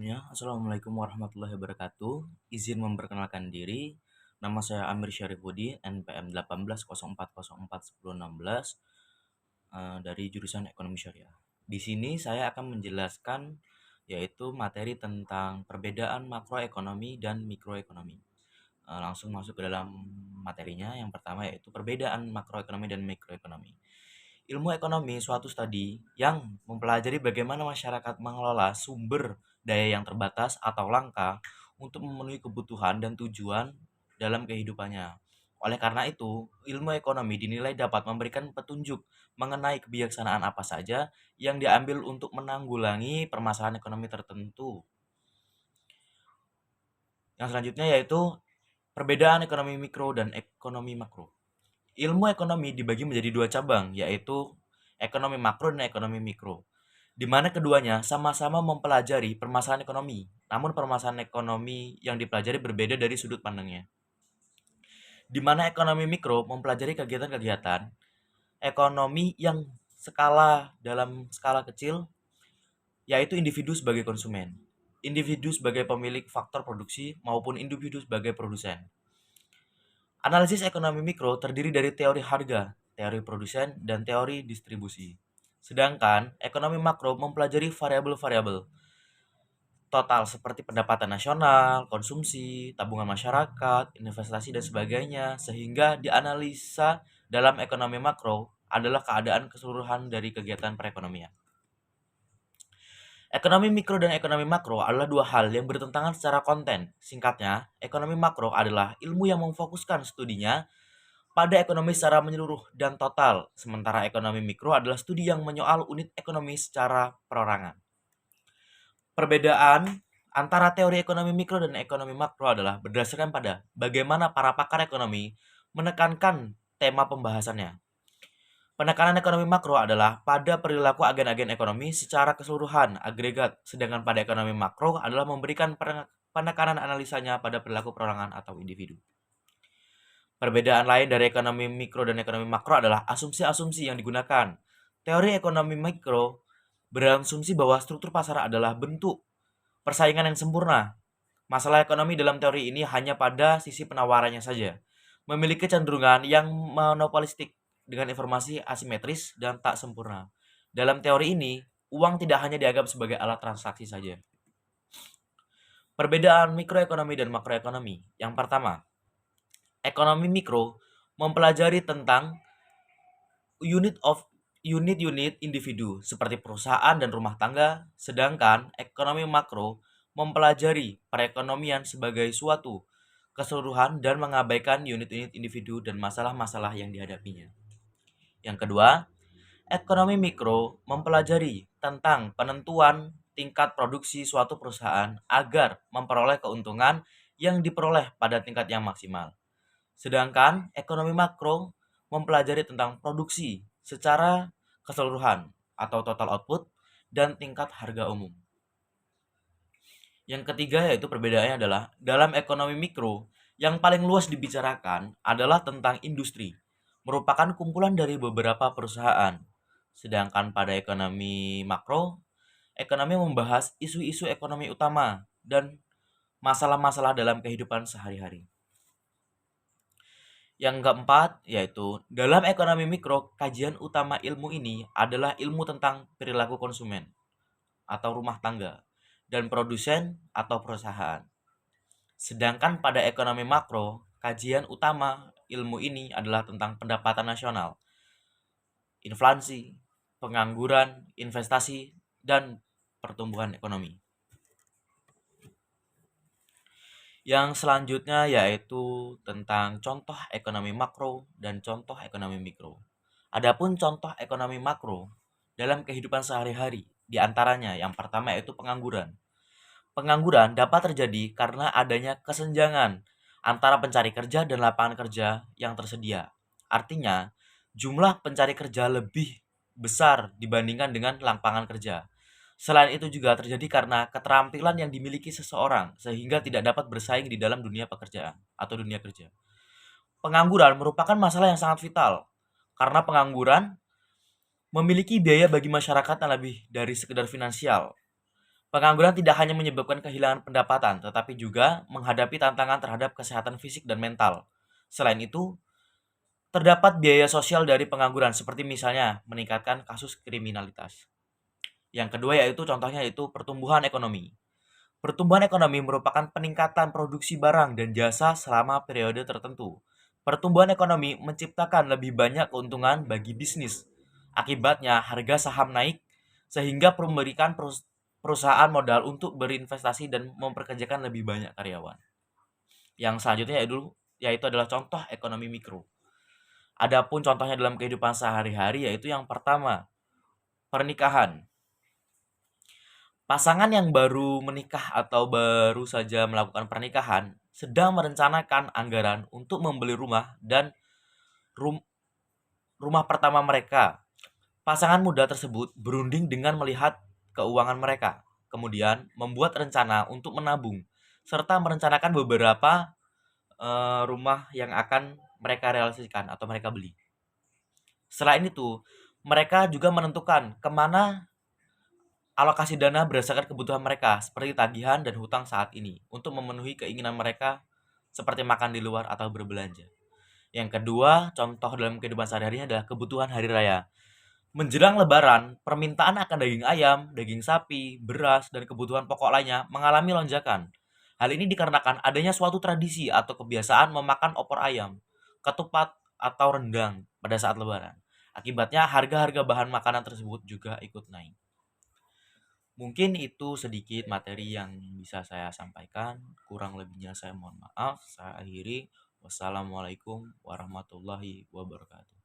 Sebelumnya, Assalamualaikum warahmatullahi wabarakatuh. Izin memperkenalkan diri. Nama saya Amir Syarifudi, NPM 1804041016 dari jurusan Ekonomi Syariah. Di sini saya akan menjelaskan yaitu materi tentang perbedaan makroekonomi dan mikroekonomi. Langsung masuk ke dalam materinya. Yang pertama yaitu perbedaan makroekonomi dan mikroekonomi. Ilmu ekonomi suatu studi yang mempelajari bagaimana masyarakat mengelola sumber daya yang terbatas atau langka untuk memenuhi kebutuhan dan tujuan dalam kehidupannya. Oleh karena itu, ilmu ekonomi dinilai dapat memberikan petunjuk mengenai kebijaksanaan apa saja yang diambil untuk menanggulangi permasalahan ekonomi tertentu. Yang selanjutnya yaitu perbedaan ekonomi mikro dan ekonomi makro. Ilmu ekonomi dibagi menjadi dua cabang, yaitu ekonomi makro dan ekonomi mikro, di mana keduanya sama-sama mempelajari permasalahan ekonomi, namun permasalahan ekonomi yang dipelajari berbeda dari sudut pandangnya. Di mana ekonomi mikro mempelajari kegiatan-kegiatan ekonomi yang dalam skala kecil, yaitu individu sebagai konsumen, individu sebagai pemilik faktor produksi, maupun individu sebagai produsen. Analisis ekonomi mikro terdiri dari teori harga, teori produsen, dan teori distribusi. Sedangkan ekonomi makro mempelajari variabel-variabel total seperti pendapatan nasional, konsumsi, tabungan masyarakat, investasi, dan sebagainya, sehingga dianalisa dalam ekonomi makro adalah keadaan keseluruhan dari kegiatan perekonomian. Ekonomi mikro dan ekonomi makro adalah dua hal yang bertentangan secara konten. Singkatnya, ekonomi makro adalah ilmu yang memfokuskan studinya pada ekonomi secara menyeluruh dan total, sementara ekonomi mikro adalah studi yang menyoal unit ekonomi secara perorangan. Perbedaan antara teori ekonomi mikro dan ekonomi makro adalah berdasarkan pada bagaimana para pakar ekonomi menekankan tema pembahasannya. Penekanan ekonomi makro adalah pada perilaku agen-agen ekonomi secara keseluruhan agregat, sedangkan pada ekonomi makro adalah memberikan penekanan analisanya pada perilaku perorangan atau individu. Perbedaan lain dari ekonomi mikro dan ekonomi makro adalah asumsi-asumsi yang digunakan. Teori ekonomi mikro berasumsi bahwa struktur pasar adalah bentuk persaingan yang sempurna. Masalah ekonomi dalam teori ini hanya pada sisi penawarannya saja, memiliki kecenderungan yang monopolistik dengan informasi asimetris dan tak sempurna. Dalam teori ini, uang tidak hanya dianggap sebagai alat transaksi saja. Perbedaan mikroekonomi dan makroekonomi. Yang pertama, ekonomi mikro mempelajari tentang unit-unit individu seperti perusahaan dan rumah tangga, sedangkan ekonomi makro mempelajari perekonomian sebagai suatu keseluruhan dan mengabaikan unit-unit individu dan masalah-masalah yang dihadapinya. Yang kedua, ekonomi mikro mempelajari tentang penentuan tingkat produksi suatu perusahaan agar memperoleh keuntungan yang diperoleh pada tingkat yang maksimal. Sedangkan ekonomi makro mempelajari tentang produksi secara keseluruhan atau total output dan tingkat harga umum. Yang ketiga yaitu perbedaannya adalah dalam ekonomi mikro yang paling luas dibicarakan adalah tentang industri, merupakan kumpulan dari beberapa perusahaan. Sedangkan pada ekonomi makro, ekonomi membahas isu-isu ekonomi utama dan masalah-masalah dalam kehidupan sehari-hari. Yang keempat, yaitu dalam ekonomi mikro, kajian utama ilmu ini adalah ilmu tentang perilaku konsumen atau rumah tangga dan produsen atau perusahaan. Sedangkan pada ekonomi makro, kajian utama ilmu ini adalah tentang pendapatan nasional, inflasi, pengangguran, investasi, dan pertumbuhan ekonomi. Yang selanjutnya yaitu tentang contoh ekonomi makro dan contoh ekonomi mikro. Adapun contoh ekonomi makro dalam kehidupan sehari-hari, di antaranya yang pertama yaitu pengangguran. Pengangguran dapat terjadi karena adanya kesenjangan antara pencari kerja dan lapangan kerja yang tersedia. Artinya, jumlah pencari kerja lebih besar dibandingkan dengan lapangan kerja. Selain itu juga terjadi karena keterampilan yang dimiliki seseorang sehingga tidak dapat bersaing di dalam dunia pekerjaan atau dunia kerja. Pengangguran merupakan masalah yang sangat vital karena pengangguran memiliki biaya bagi masyarakat yang lebih dari sekedar finansial. Pengangguran tidak hanya menyebabkan kehilangan pendapatan, tetapi juga menghadapi tantangan terhadap kesehatan fisik dan mental. Selain itu, terdapat biaya sosial dari pengangguran, seperti misalnya meningkatkan kasus kriminalitas. Yang kedua yaitu contohnya yaitu pertumbuhan ekonomi. Pertumbuhan ekonomi merupakan peningkatan produksi barang dan jasa selama periode tertentu. Pertumbuhan ekonomi menciptakan lebih banyak keuntungan bagi bisnis. Akibatnya, harga saham naik sehingga memberikan perusahaan modal untuk berinvestasi dan memperkerjakan lebih banyak karyawan. Yang selanjutnya yaitu adalah contoh ekonomi mikro. Adapun contohnya dalam kehidupan sehari-hari yaitu yang pertama, pernikahan. Pasangan yang baru menikah atau baru saja melakukan pernikahan sedang merencanakan anggaran untuk membeli rumah dan rum- rumah pertama mereka. Pasangan muda tersebut berunding dengan melihat keuangan mereka, kemudian membuat rencana untuk menabung serta merencanakan beberapa rumah yang akan mereka realisasikan atau mereka beli. Selain itu, mereka juga menentukan kemana alokasi dana berdasarkan kebutuhan mereka, seperti tagihan dan hutang saat ini, untuk memenuhi keinginan mereka seperti makan di luar atau berbelanja. Yang kedua, contoh dalam kehidupan sehari-hari adalah kebutuhan hari raya. Menjelang Lebaran, permintaan akan daging ayam, daging sapi, beras, dan kebutuhan pokok lainnya mengalami lonjakan. Hal ini dikarenakan adanya suatu tradisi atau kebiasaan memakan opor ayam, ketupat, atau rendang pada saat Lebaran. Akibatnya, harga-harga bahan makanan tersebut juga ikut naik. Mungkin itu sedikit materi yang bisa saya sampaikan. Kurang lebihnya saya mohon maaf. Saya akhiri. Wassalamualaikum warahmatullahi wabarakatuh.